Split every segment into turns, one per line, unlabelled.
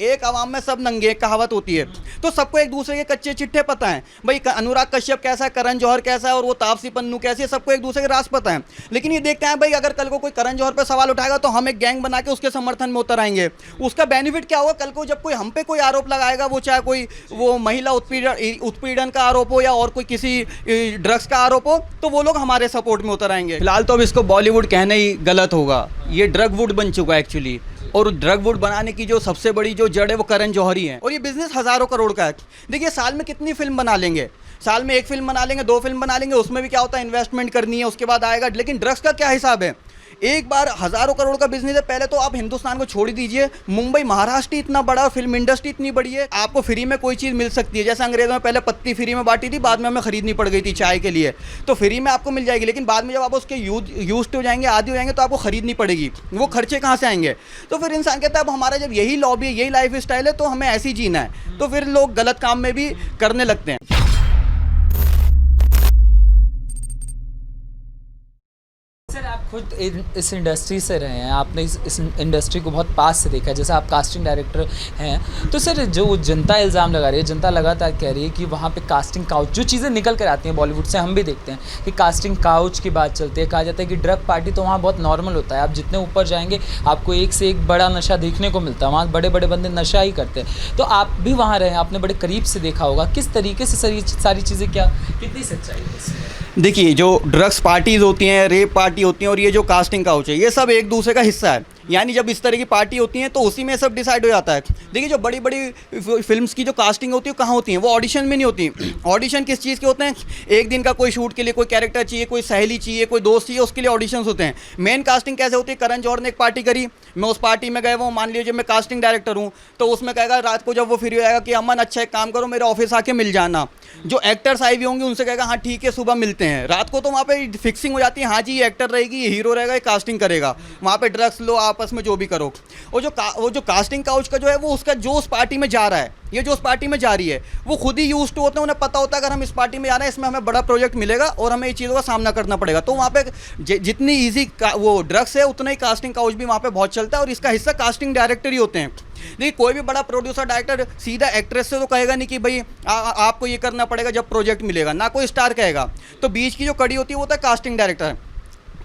एक आवाम में सब नंगे, कहावत होती है। तो सबको एक दूसरे के कच्चे चिट्ठे पता है भाई, अनुराग कश्यप कैसा है, करण जौहर कैसा है और वो तापसी पन्नू कैसी है, सबको एक दूसरे के राज पता है। लेकिन ये देखते हैं भाई, अगर कल को कोई करण जौहर पर सवाल उठाएगा तो हम एक गैंग बना के उसके समर्थन में उतर आएंगे। उसका बेनिफिट क्या होगा, कल को जब कोई हम पे कोई आरोप लगाएगा, वो चाहे कोई वो महिला उत्पीड़न का आरोप हो या और कोई किसी ड्रग्स का आरोप हो, तो वो लोग हमारे सपोर्ट में उतर आएंगे। फिलहाल तो अब इसको बॉलीवुड कहना ही गलत होगा, ये ड्रग वुड बन चुका है एक्चुअली। और ड्रग वुड बनाने की जो सबसे बड़ी जो जड़ है वो करण जौहर ही है। और ये बिजनेस हज़ारों करोड़ का है। देखिए साल में कितनी फिल्म बना लेंगे, साल में एक फिल्म बना लेंगे, 2 फिल्म बना लेंगे, उसमें भी क्या होता है, इन्वेस्टमेंट करनी है, उसके बाद आएगा। लेकिन ड्रग्स का क्या हिसाब है, एक बार हज़ारों करोड़ का बिजनेस है। पहले तो आप हिंदुस्तान को छोड़ ही दीजिए, मुंबई महाराष्ट्र इतना बड़ा और फिल्म इंडस्ट्री इतनी बड़ी है, आपको फ्री में कोई चीज़ मिल सकती है। जैसे अंग्रेज़ों में पहले पत्ती फ्री में बांटी थी, बाद में हमें खरीदनी पड़ गई थी चाय के लिए, तो फ्री में आपको मिल जाएगी। लेकिन बाद में जब आप उसके यूज्ड हो जाएंगे, आदी हो जाएंगे, तो आपको खरीदनी पड़ेगी। वो खर्चे कहाँ से आएंगे? तो फिर इंसान कहता है अब हमारा जब यही लॉबी है, यही लाइफ स्टाइल है, तो हमें ऐसे ही जीना है। तो फिर लोग गलत काम में भी करने लगते हैं।
सर आप खुद इस इंडस्ट्री से रहे हैं, आपने इस इंडस्ट्री को बहुत पास से देखा है, जैसे आप कास्टिंग डायरेक्टर हैं। तो सर जो जनता इल्ज़ाम लगा रही है, जनता लगातार कह रही है कि वहाँ पे कास्टिंग काउच जो चीज़ें निकल कर आती हैं बॉलीवुड से, हम भी देखते हैं कि कास्टिंग काउच की बात चलती है। कहा जाता है कि ड्रग पार्टी तो वहाँ बहुत नॉर्मल होता है, आप जितने ऊपर जाएंगे आपको एक से एक बड़ा नशा देखने को मिलता है, वहाँ बड़े बड़े बंदे नशा ही करते हैं। तो आप भी वहाँ रहे हैं, आपने बड़े करीब से देखा होगा किस तरीके से सारी चीज़ें, क्या कितनी सच्चाई है इसमें?
देखिए जो ड्रग्स पार्टीज़ होती हैं, रेप पार्टी होती हैं और ये जो कास्टिंग काउच है, ये सब एक दूसरे का हिस्सा है। यानी जब इस तरह की पार्टी होती है तो उसी में सब डिसाइड हो जाता है। देखिए जो बड़ी बड़ी फिल्म्स की जो कास्टिंग होती है कहाँ होती है, वो ऑडिशन में नहीं होती। ऑडिशन किस चीज़ के होते हैं, एक दिन का कोई शूट के लिए कोई कैरेक्टर चाहिए, कोई सहेली चाहिए, कोई दोस्त चाहिए, उसके लिए ऑडिशंस होते हैं। मेन कास्टिंग कैसे होती है, करण जौहर ने एक पार्टी करी, मैं उस पार्टी में गया, वो मान लीजिए मैं कास्टिंग डायरेक्टर हूँ, तो उसमें कहेगा रात को जब वो फ्री हो जाएगा कि अमन अच्छा एक काम करो, मेरे ऑफिस आके मिल जाना। जो एक्टर्स आई हुई होंगे उनसे कहेगा हाँ ठीक है सुबह मिलते हैं। रात को तो वहाँ पे फिक्सिंग हो जाती है, हाँ जी ये एक्टर रहेगी, ये हीरो रहेगा, ये कास्टिंग करेगा, वहाँ पे ड्रग्स लो, आपस में जो भी करो। वो जो कास्टिंग काउच का जो है, वो उसका जो उस पार्टी में जा रहा है, ये जो उस पार्टी में जा रही है, वो खुद ही यूज्ड टू होते हैं, उन्हें पता होता है अगर हम इस पार्टी में जा रहे हैं इसमें हमें बड़ा प्रोजेक्ट मिलेगा और हमें ये चीज़ों का सामना करना पड़ेगा। तो वहाँ पे जितनी ईजी वो ड्रग्स है उतना ही कास्टिंग काउच भी वहाँ पे बहुत चलता है और इसका हिस्सा कास्टिंग डायरेक्टर ही होते हैं। देखिए कोई भी बड़ा प्रोड्यूसर डायरेक्टर सीधा एक्ट्रेस से तो कहेगा नहीं कि भाई आपको ये करना पड़ेगा जब प्रोजेक्ट मिलेगा, ना कोई स्टार कहेगा। तो बीच की जो कड़ी होती है वो होता है कास्टिंग डायरेक्टर।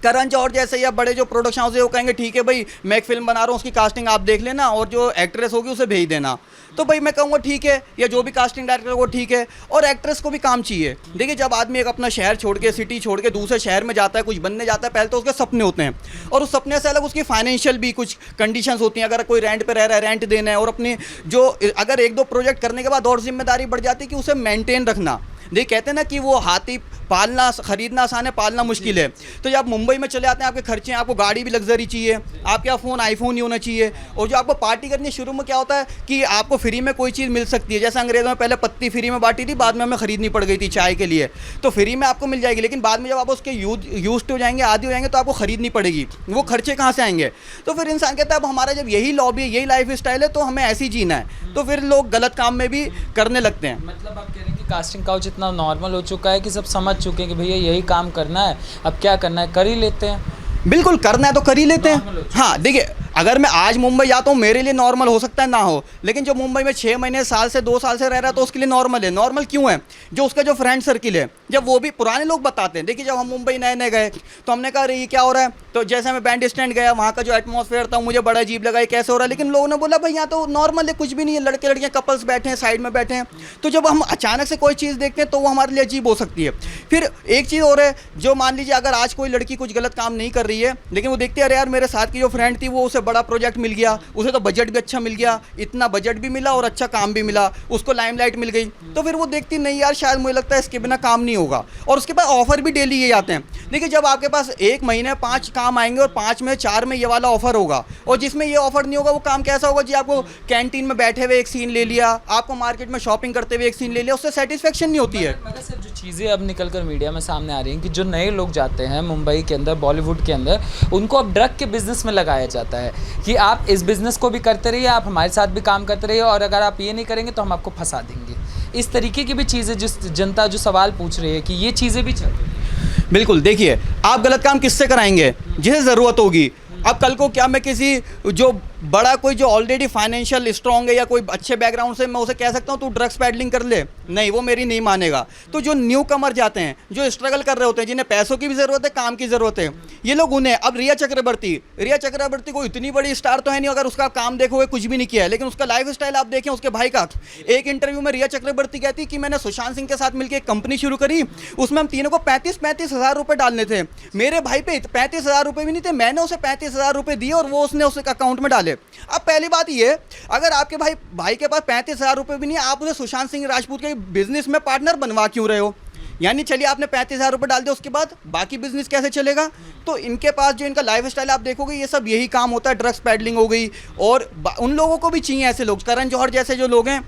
करण जौहर जैसे या बड़े जो प्रोडक्शन हाउस है वो कहेंगे ठीक है भाई मैं एक फिल्म बना रहा हूँ, उसकी कास्टिंग आप देख लेना और जो एक्ट्रेस होगी उसे भेज देना। तो भाई मैं कहूँगा ठीक है, या जो भी कास्टिंग डायरेक्टर वो ठीक है। और एक्ट्रेस को भी काम चाहिए। देखिए जब आदमी एक अपना शहर छोड़ के, सिटी छोड़ के दूसरे शहर में जाता है, कुछ बनने जाता है, पहले तो उसके सपने होते हैं और उस सपने से अलग उसकी फाइनेंशियल भी कुछ कंडीशंस होती हैं। अगर कोई रेंट पे रह रहा है, रेंट देना है, और अपने जो अगर 1-2 प्रोजेक्ट करने के बाद और जिम्मेदारी बढ़ जाती है कि उसे मेंटेन रखना। देखिए कहते हैं ना कि वो हाथी पालना खरीदना आसान है, पालना मुश्किल है। तो जब आप मुंबई में चले आते हैं, आपके खर्चे हैं, आपको गाड़ी भी लग्जरी चाहिए, आपके यहाँ फ़ोन आईफोन ही होना चाहिए। और जो आपको पार्टी करनी है, शुरू में क्या होता है कि आपको फ्री में कोई चीज़ मिल सकती है। जैसे अंग्रेज़ों में पहले पत्ती फ्री में बांटी थी, बाद में हमें खरीदनी पड़ गई थी चाय के लिए, तो फ्री में आपको मिल जाएगी। लेकिन बाद में जब आप उसके यूज्ड हो जाएंगे, आदी हो जाएंगे, तो आपको खरीदनी पड़ेगी। वो खर्चे कहाँ से आएंगे? तो फिर इंसान कहता है अब हमारा जब यही लॉबी है, यही लाइफ स्टाइल है, तो हमें ऐसे ही जीना है। तो फिर लोग गलत काम में भी करने लगते हैं।
मतलब आप कह रहे हैं कि कास्टिंग काउच इतना नॉर्मल हो चुका है कि सब समझ चुके हैं कि भैया यही काम करना है, अब क्या करना है कर ही लेते हैं।
बिल्कुल करना है तो कर ही लेते हैं। हाँ देखिए अगर मैं आज मुंबई जाता हूँ मेरे लिए नॉर्मल हो सकता है ना हो, लेकिन जो मुंबई में 6 महीने साल से 2 साल से रह रहा है तो उसके लिए नॉर्मल है। नॉर्मल क्यों है? जो उसका जो फ्रेंड सर्किल है, जब वो भी पुराने लोग बताते हैं। देखिए जब हम मुंबई नए नए गए तो हमने कहा अरे ये क्या हो रहा है, तो जैसे मैं बैंड स्टैंड गया, वहाँ का जो एटमॉस्फेयर था मुझे बड़ा अजीब लगा, ये कैसे हो रहा है। लेकिन लोगों ने बोला भाई यहाँ तो नॉर्मल है, कुछ भी नहीं है, लड़के लड़कियाँ कपल्स बैठे हैं, साइड में बैठे हैं। तो जब हम अचानक से कोई चीज़ देखते हैं तो वो हमारे लिए अजीब हो सकती है। फिर एक चीज़ और है, जो मान लीजिए अगर आज कोई लड़की कुछ गलत काम नहीं कर रही है, लेकिन वो देखती है अरे यार मेरे साथ की जो फ्रेंड थी वो उसे बड़ा प्रोजेक्ट मिल गया, उसे तो बजट भी अच्छा मिल गया, इतना बजट भी मिला और अच्छा काम भी मिला, उसको लाइमलाइट मिल गई। तो फिर वो देखती नहीं यार शायद मुझे लगता है इसके बिना काम नहीं होगा, और उसके पास ऑफर भी डेली ये आते हैं। देखिए जब आपके पास 1 महीने 5 काम आएंगे और 5 में 4 में ये वाला ऑफर होगा, और जिसमें ये ऑफर नहीं होगा वो काम कैसा होगा जी? आपको कैंटीन में बैठे हुए एक सीन ले लिया, आपको मार्केट में शॉपिंग करते हुए एक सीन ले लिया, उससे सेटिस्फेक्शन नहीं होती है।
मगर सर जो चीज़ें अब निकल कर मीडिया में सामने आ रही हैं कि जो नए लोग जाते हैं मुंबई के अंदर, बॉलीवुड के अंदर, उनको अब ड्रग के बिजनेस में लगाया जाता है कि आप इस बिज़नेस को भी करते रहिए, आप हमारे साथ भी काम करते रहिए, और अगर आप ये नहीं करेंगे तो हम आपको फंसा देंगे। इस तरीके की भी चीज़ें जिस जनता जो सवाल पूछ रही है कि ये चीज़ें भी चल रही हैं।
बिल्कुल देखिए आप गलत काम किससे कराएंगे? जिसे ज़रूरत होगी। अब कल को क्या मैं किसी जो बड़ा कोई जो ऑलरेडी फाइनेंशियल स्ट्रांग है या कोई अच्छे बैकग्राउंड से, मैं उसे कह सकता हूँ तू ड्रग्स पैडलिंग कर ले, नहीं, वो मेरी नहीं मानेगा। तो जो न्यू कमर जाते हैं, जो स्ट्रगल कर रहे होते हैं, जिन्हें पैसों की भी ज़रूरत है, काम की ज़रूरत है, ये लोग उन्हें, अब रिया चक्रवर्ती को इतनी बड़ी स्टार तो है नहीं, अगर उसका काम देखोगे कुछ भी नहीं किया है, लेकिन उसका लाइफ स्टाइल आप देखें उसके भाई का। एक इंटरव्यू में रिया चक्रवर्ती कहती कि मैंने सुशांत सिंह के साथ मिलकर एक कंपनी शुरू करी, उसमें हम तीनों को 35 हज़ार रुपये डालने थे, मेरे भाई पे 35 हज़ार रुपये भी नहीं थे, मैंने उसे 35 हज़ार रुपये दिए और वो उसने उसके अकाउंट में डाले। अब पहली बात ये, अगर आपके भाई के पास 35 हज़ार रुपये भी नहीं है, आप उसे सुशांत सिंह राजपूत के बिजनेस में पार्टनर बनवा क्यों रहे हो? यानी चलिए आपने 35 हज़ार रुपये डाल दिया, उसके बाद बाकी बिजनेस कैसे चलेगा? तो इनके पास जो इनका लाइफ स्टाइल आप देखोगे, ये सब यही काम होता है, ड्रग्स पैडलिंग हो गई। और उन लोगों को भी चाहिए ऐसे लोग, करण जौहर जैसे जो लोग हैं।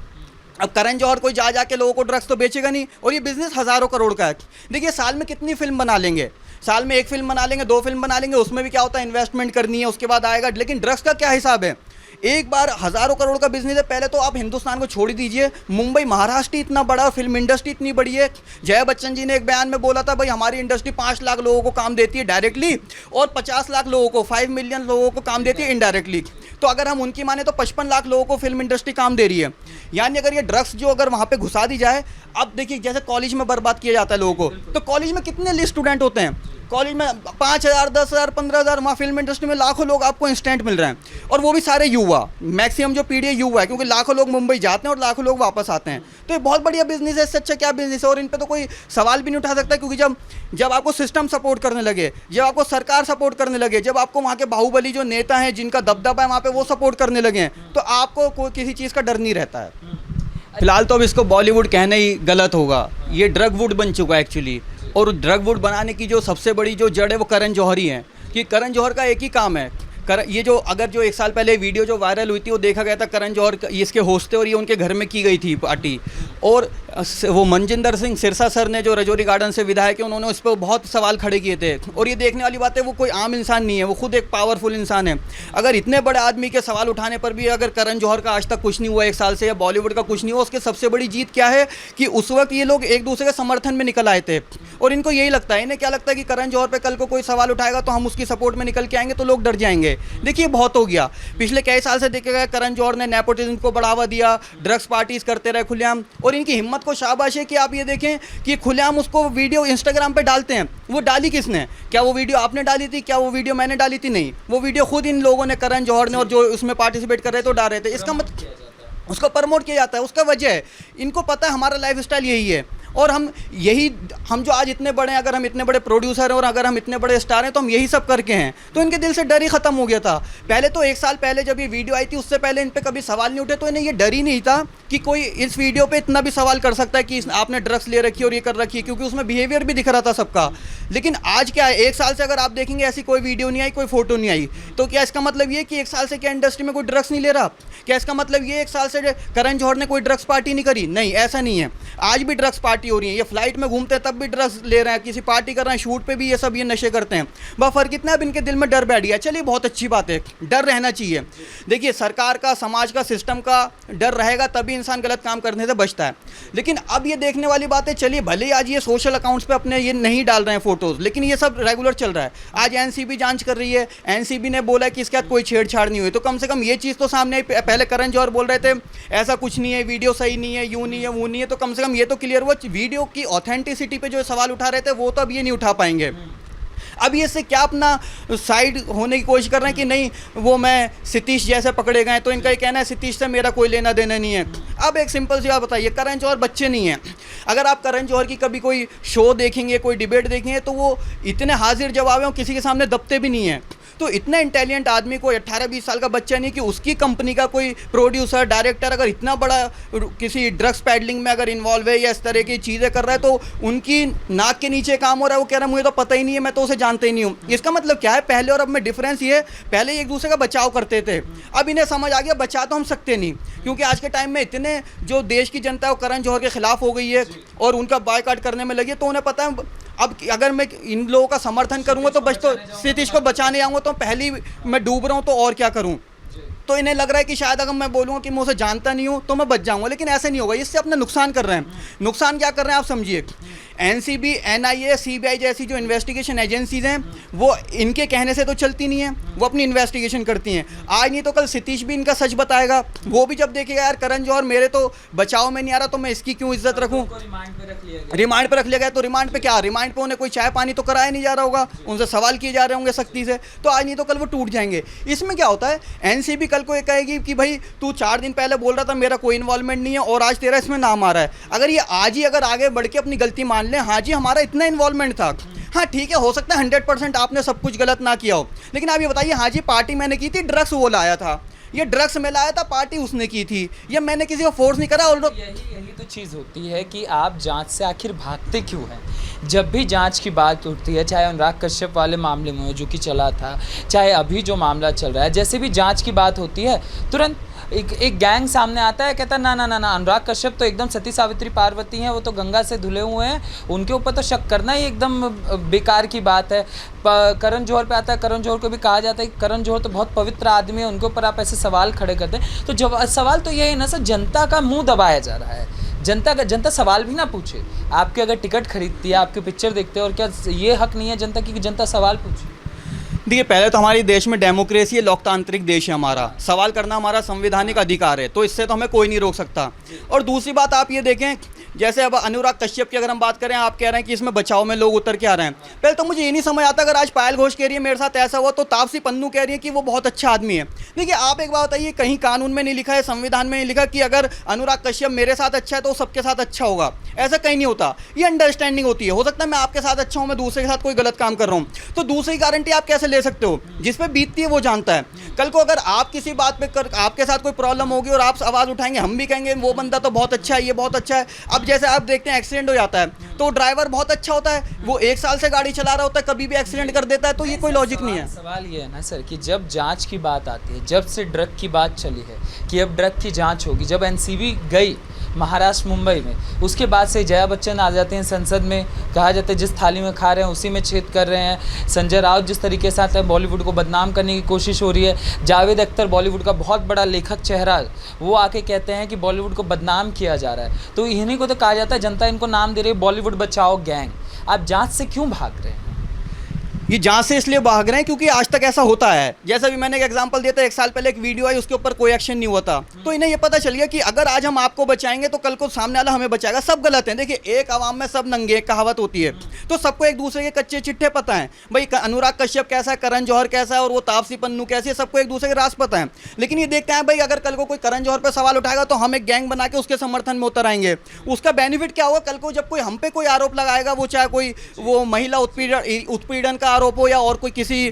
अब करण जौहर कोई जा के लोगों को ड्रग्स तो बेचेगा नहीं, और ये बिजनेस हज़ारों करोड़ का है। देखिए साल में कितनी फिल्म बना लेंगे, साल में 1 फिल्म बना लेंगे, 2 फिल्म बना लेंगे, उसमें भी क्या होता है, इन्वेस्टमेंट करनी है, उसके बाद आएगा। लेकिन ड्रग्स का क्या हिसाब है? एक बार हज़ारों करोड़ का बिजनेस है। पहले तो आप हिंदुस्तान को छोड़ ही दीजिए, मुंबई महाराष्ट्र इतना बड़ा, फिल्म इंडस्ट्री इतनी बड़ी है। जया बच्चन जी ने एक बयान में बोला था, भाई हमारी इंडस्ट्री 5 लाख लोगों को काम देती है डायरेक्टली, और 50 लाख लोगों को, 5 मिलियन लोगों को काम देती है इनडायरेक्टली। तो अगर हम उनकी माने तो 55 लाख लोगों को फिल्म इंडस्ट्री काम दे रही है। यानी अगर ये ड्रग्स जो अगर वहाँ पे घुसा दी जाए, अब देखिए जैसे कॉलेज में बर्बाद किया जाता है लोगों को, तो कॉलेज में कितने स्टूडेंट होते हैं, कॉलेज में 5,000, 10,000, 15,000, वहाँ फिल्म इंडस्ट्री में लाखों लोग आपको इंस्टेंट मिल रहे हैं, और वो भी सारे युवा, मैक्सिमम जो पीढ़ी है युवा है, क्योंकि लाखों लोग मुंबई जाते हैं और लाखों लोग वापस आते हैं। तो ये बहुत बढ़िया बिजनेस है, इससे अच्छा क्या बिजनेस है? और इन पे तो कोई सवाल भी नहीं उठा सकता, क्योंकि जब आपको सिस्टम सपोर्ट करने लगे, जब आपको सरकार सपोर्ट करने लगे, जब आपको वहाँ के बाहुबली जो नेता हैं जिनका दबदबा है वहाँ पे, वो सपोर्ट करने लगे हैं, तो आपको कोई किसी चीज़ का डर नहीं रहता है। फिलहाल तो अब इसको बॉलीवुड कहना ही गलत होगा, ये ड्रग वुड बन चुका है एक्चुअली। और ड्रग वुड बनाने की जो सबसे बड़ी जो जड़ है वो करण जौहर ही है, कि करण जौहर का एक ही काम है। ये जो 1 साल पहले वीडियो जो वायरल हुई थी, वो देखा गया था करण जौहर इसके होस्ट थे, और ये उनके घर में की गई थी पार्टी। और वो मनजिंदर सिंह सिरसा सर ने, जो रजौरी गार्डन से विधायक है, उन्होंने उस पर बहुत सवाल खड़े किए थे। और ये देखने वाली बात है, वो कोई आम इंसान नहीं है, वो खुद एक पावरफुल इंसान है। अगर इतने बड़े आदमी के सवाल उठाने पर भी अगर करण जौहर का आज तक कुछ नहीं हुआ 1 साल से, या बॉलीवुड का कुछ नहीं हुआ, उसकी सबसे बड़ी जीत क्या है कि उस वक्त ये लोग एक दूसरे के समर्थन में निकल आए थे। और इनको यही लगता है, इन्हें क्या लगता है कि करण जौहर पर कल को कोई सवाल उठाएगा तो हम उसकी सपोर्ट में निकल के आएंगे तो लोग डर जाएंगे। देखिए बहुत हो गया, पिछले कई साल से देखा गया करण जौहर ने नेपोटिज्म को बढ़ावा दिया, ड्रग्स पार्टीज करते रहे खुलेआम। और इनकी हिम्मत को शाबाश है कि आप ये देखें कि खुलेआम उसको वीडियो इंस्टाग्राम पे डालते हैं। वो डाली किसने? क्या वो वीडियो आपने डाली थी? क्या वो वीडियो मैंने डाली थी? नहीं, वो वीडियो खुद इन लोगों ने, करण जौहर ने, और जो उसमें पार्टिसिपेट कर रहे थे तो डाल रहे थे। इसका मतलब उसको प्रमोट किया जाता है, उसका वजह है, इनको पता है हमारा लाइफ स्टाइल यही है। और हम जो आज इतने बड़े हैं, अगर हम इतने बड़े प्रोड्यूसर हैं और अगर हम इतने बड़े स्टार हैं, तो हम यही सब करके हैं। तो इनके दिल से डर ही ख़त्म हो गया था। पहले तो 1 साल पहले जब ये वीडियो आई थी, उससे पहले इन पे कभी सवाल नहीं उठे, तो इन्हें ये डर ही नहीं था कि कोई इस वीडियो पे इतना भी सवाल कर सकता है कि आपने ड्रग्स ले रखी है और ये कर रखी है, क्योंकि उसमें बिहेवियर भी दिख रहा था सबका। लेकिन आज क्या है, 1 साल से अगर आप देखेंगे ऐसी कोई वीडियो नहीं आई, कोई फोटो नहीं आई, तो क्या इसका मतलब ये कि 1 साल से क्या इंडस्ट्री में कोई ड्रग्स नहीं ले रहा? क्या इसका मतलब ये 1 साल से करण जौहर ने कोई ड्रग्स पार्टी नहीं करी? नहीं, ऐसा नहीं है। आज भी ड्रग्स पार्टी हो रही है, ये फ्लाइट में घूमते हैं तब भी ड्रग्स ले रहे हैं, किसी पार्टी कर रहे हैं, शूट पे भी ये सब ये नशे करते हैं। बस फर्क इतना है, अब इनके दिल में डर बैठ गया। चलिए बहुत अच्छी बात है, डर रहना चाहिए। देखिए सरकार का, समाज का, सिस्टम का डर रहेगा तभी इंसान गलत काम करने से बचता है। लेकिन अब ये देखने वाली बात है, चलिए भले ही आज ये सोशल अकाउंट्स पे अपने ये नहीं डाल रहे हैं फोटोज़, लेकिन ये सब रेगुलर चल रहा है। आज एनसीबी जांच कर रही है, एनसीबी ने बोला है कि इसके साथ कोई छेड़छाड़ नहीं हुई, तो कम से कम ये चीज़ तो सामने आई। पहले करण जौहर बोल रहे थे ऐसा कुछ नहीं है, वीडियो सही नहीं है, यूँ नहीं है, वो नहीं है, तो कम से कम ये तो क्लियर हुआ। वीडियो की ऑथेंटिसिटी पे जो सवाल उठा रहे थे वो तो अब ये नहीं उठा पाएंगे। अब ये से क्या अपना साइड होने की कोशिश कर रहे हैं कि नहीं वो मैं सितीश जैसे पकड़े गए, तो इनका ये कहना है सितीश से मेरा कोई लेना देना नहीं है। अब एक सिंपल सी बात बताइए, करण जौहर बच्चे नहीं हैं। अगर आप करण जौहर की कभी कोई शो देखेंगे, कोई डिबेट देखेंगे, तो वो इतने हाजिर जवाब हैं, किसी के सामने दबते भी नहीं हैं। तो इतना इंटेलिजेंट आदमी को 18-20 साल का बच्चा नहीं कि उसकी कंपनी का कोई प्रोड्यूसर, डायरेक्टर अगर इतना बड़ा किसी ड्रग्स पैडलिंग में अगर इन्वॉल्व है या इस तरह की चीज़ें कर रहा है, तो उनकी नाक के नीचे काम हो रहा है। वो कह रहा है मुझे तो पता ही नहीं है, मैं तो उसे जानता ही नहीं हूँ। इसका मतलब क्या है, पहले और अब में डिफरेंस ये है, पहले एक दूसरे का बचाव करते थे, अब इन्हें समझ आ गया बचा तो हम सकते नहीं, क्योंकि आज के टाइम में इतने जो देश की जनता है वो करण जौहर के खिलाफ हो गई है और उनका बायकॉट करने में लगी है। तो उन्हें पता है अब अगर मैं इन लोगों का समर्थन करूंगा तो सितीश को बचाने आऊँगा, तो पहले मैं डूब रहा हूँ, तो और क्या करूँ। तो इन्हें लग रहा है कि शायद अगर मैं बोलूँगा कि मैं उसे जानता नहीं हूँ तो मैं बच जाऊँगा, लेकिन ऐसे नहीं होगा। इससे अपना नुकसान कर रहे हैं। नुकसान क्या कर रहे हैं आप समझिए। एनसीबी, एनआईए, सीबीआई जैसी जो इन्वेस्टिगेशन एजेंसीज हैं वो इनके कहने से तो चलती नहीं है, वो अपनी इन्वेस्टिगेशन करती हैं। आज नहीं तो कल सतीश भी इनका सच बताएगा, वो भी जब देखेगा यार करण जौहर मेरे तो बचाव में नहीं आ रहा तो मैं इसकी क्यों इज्जत रखूं।
रिमांड पे रख लिया गया।
रिमांड पे रख लिया गया तो रिमांड पे क्या, रिमांड पे उन्हें कोई चाय पानी तो कराया नहीं जा रहा होगा, उनसे सवाल किए जा रहे होंगे सख्ती से, तो आज नहीं तो कल वो टूट जाएंगे। इसमें क्या होता है, एनसीबी कल को ये कहेगी कि भाई तू 4 दिन पहले बोल रहा था मेरा कोई इन्वॉल्वमेंट नहीं है और आज तेरा इसमें नाम आ रहा है। अगर ये आज ही अगर आगे बढ़ के अपनी गलती मान ले, हाँ जी हमारा इतना इन्वॉल्वमेंट था, हाँ ठीक है, हो सकता है 100% आपने सब कुछ गलत ना किया हो, लेकिन आप ये बताइए, हाँ जी पार्टी मैंने की थी, ड्रग्स वो लाया था, ये ड्रग्स में लाया था, पार्टी उसने की थी, ये मैंने किसी को फोर्स नहीं करा। और
यही तो चीज़ होती है कि आप जांच से आखिर भागते क्यों हैं। जब भी जांच की बात उठती है, चाहे अनुराग कश्यप वाले मामले में जो कि चला था, चाहे अभी जो मामला चल रहा है, जैसे भी जांच की बात होती है तुरंत एक गैंग सामने आता है, कहता है ना ना ना ना अनुराग कश्यप तो एकदम सती सावित्री पार्वती हैं, वो तो गंगा से धुले हुए हैं, उनके ऊपर तो शक करना ही एकदम बेकार की बात है। करण जौहर पे आता है, करण जौहर को भी कहा जाता है कि करण जौहर तो बहुत पवित्र आदमी है, उनके ऊपर आप ऐसे सवाल खड़े करते हैं। तो जब सवाल तो ये है ना सर, जनता का मुँह दबाया जा रहा है, जनता सवाल भी ना पूछे। आपके अगर टिकट खरीदती है, आपकी पिक्चर देखते हैं, और क्या ये हक नहीं है जनता की कि जनता सवाल पूछे।
देखिए पहले तो हमारे देश में डेमोक्रेसी है, लोकतांत्रिक देश है हमारा, सवाल करना हमारा संवैधानिक अधिकार है, तो इससे तो हमें कोई नहीं रोक सकता। और दूसरी बात आप ये देखें, जैसे अब अनुराग कश्यप की अगर हम बात करें, आप कह रहे हैं कि इसमें बचाव में लोग उतर के आ रहे हैं। पहले तो मुझे ये नहीं समझ आता, अगर आज पायल घोष कह रही है मेरे साथ ऐसा हुआ, तो तापसी पन्नू कह रही है कि वो बहुत अच्छा आदमी है। देखिए आप एक बात बताइए, कहीं कानून में नहीं लिखा है, संविधान में नहीं लिखा कि अगर अनुराग कश्यप मेरे साथ अच्छा है तो सबके साथ अच्छा होगा, ऐसा कहीं नहीं होता। ये अंडरस्टैंडिंग होती है, हो सकता है मैं आपके साथ अच्छा हूँ, मैं दूसरे के साथ कोई गलत काम कर रहा हूँ, तो दूसरी गारंटी आप कैसे ले सकते हो? जिस पे बीतती है वो जानता है। कल को अगर आप किसी बात पे आपके साथ कोई प्रॉब्लम होगी और आप आवाज़ उठाएंगे, हम भी कहेंगे वो बंदा तो बहुत अच्छा है, ये बहुत अच्छा है। अब जैसे आप देखते हैं एक्सीडेंट हो जाता है, तो ड्राइवर बहुत अच्छा होता है, वो 1 साल से गाड़ी चला रहा होता है, कभी भी एक्सीडेंट कर देता है, तो ये कोई लॉजिक नहीं है।
सवाल ये है ना सर कि जब जांच की बात आती है, जब से ड्रग की बात चली है कि अब ड्रग की जांच होगी, जब एनसीबी गई महाराष्ट्र मुंबई में, उसके बाद से जया बच्चन आ जाते हैं संसद में, कहा जाता है जिस थाली में खा रहे हैं उसी में छेद कर रहे हैं। संजय राउत जिस तरीके से आते हैं, बॉलीवुड को बदनाम करने की कोशिश हो रही है। जावेद अख्तर बॉलीवुड का बहुत बड़ा लेखक चेहरा, वो आके कहते हैं कि बॉलीवुड को बदनाम किया जा रहा है। तो इन्हीं को तो कहा जाता है, जनता इनको नाम दे रही है बॉलीवुड बचाओ गैंग। आप जाँच से क्यों भाग रहे हैं?
ये जांच से इसलिए भाग रहे हैं क्योंकि आज तक ऐसा होता है। जैसा भी मैंने एक एग्जांपल दिया था, 1 साल पहले एक वीडियो आई, उसके ऊपर कोई एक्शन नहीं हुआ था, तो इन्हें ये पता चल गया कि अगर आज हम आपको बचाएंगे तो कल को सामने वाला हमें बचाएगा। सब गलत है। देखिए एक आवाम में सब नंगे, एक कहावत होती है, तो सबको एक दूसरे के कच्चे चिट्ठे पता है। भाई अनुराग कश्यप कैसा है, करण जौहर कैसा है, और वो तापसी पन्नू कैसी है, सबको एक दूसरे के राज पता है। लेकिन ये देखते हैं भाई अगर कल को कोई करण जौहर पर सवाल उठाएगा तो हम एक गैंग बना के उसके समर्थन में उतर आएंगे। उसका बेनिफिट क्या होगा? कल को जब कोई हम पे कोई आरोप लगाएगा, वो चाहे कोई वो महिला उत्पीड़न का आरोप हो या और कोई किसी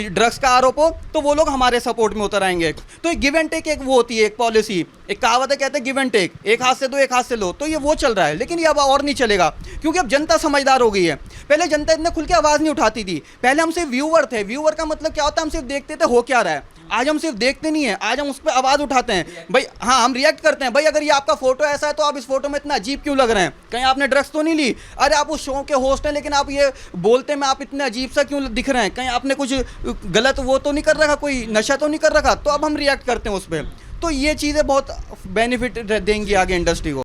ड्रग्स का आरोप हो, तो वो लोग हमारे सपोर्ट में उतर आएंगे। तो एक गिव एंड टेक एक वो होती है, एक पॉलिसी, एक कहावत है, कहते हैं गिव एंड टेक, एक हाथ से दो एक हाथ से लो। तो ये वो चल रहा है, लेकिन ये अब और नहीं चलेगा क्योंकि अब जनता समझदार हो गई है। पहले जनता इतने खुल के आवाज़ नहीं उठाती थी, पहले हम सिर्फ व्यूअर थे। व्यूअर का मतलब क्या होता है? हम सिर्फ देखते थे हो क्या रहा है। आज हम सिर्फ देखते नहीं है, आज हम उस पर आवाज़ उठाते हैं। भाई हाँ, हम रिएक्ट करते हैं। भाई अगर ये आपका फोटो ऐसा है तो आप इस फोटो में इतना अजीब क्यों लग रहे हैं? कहीं आपने ड्रग्स तो नहीं ली? अरे आप उस शो के होस्ट हैं, लेकिन आप ये बोलते में आप इतने अजीब सा क्यों दिख रहे हैं? कहीं आपने कुछ गलत वो तो नहीं कर रखा, कोई नशा तो नहीं कर रखा? तो अब हम रिएक्ट करते हैं उस पर। तो ये चीज़ें बहुत बेनिफिट देंगी आगे इंडस्ट्री को।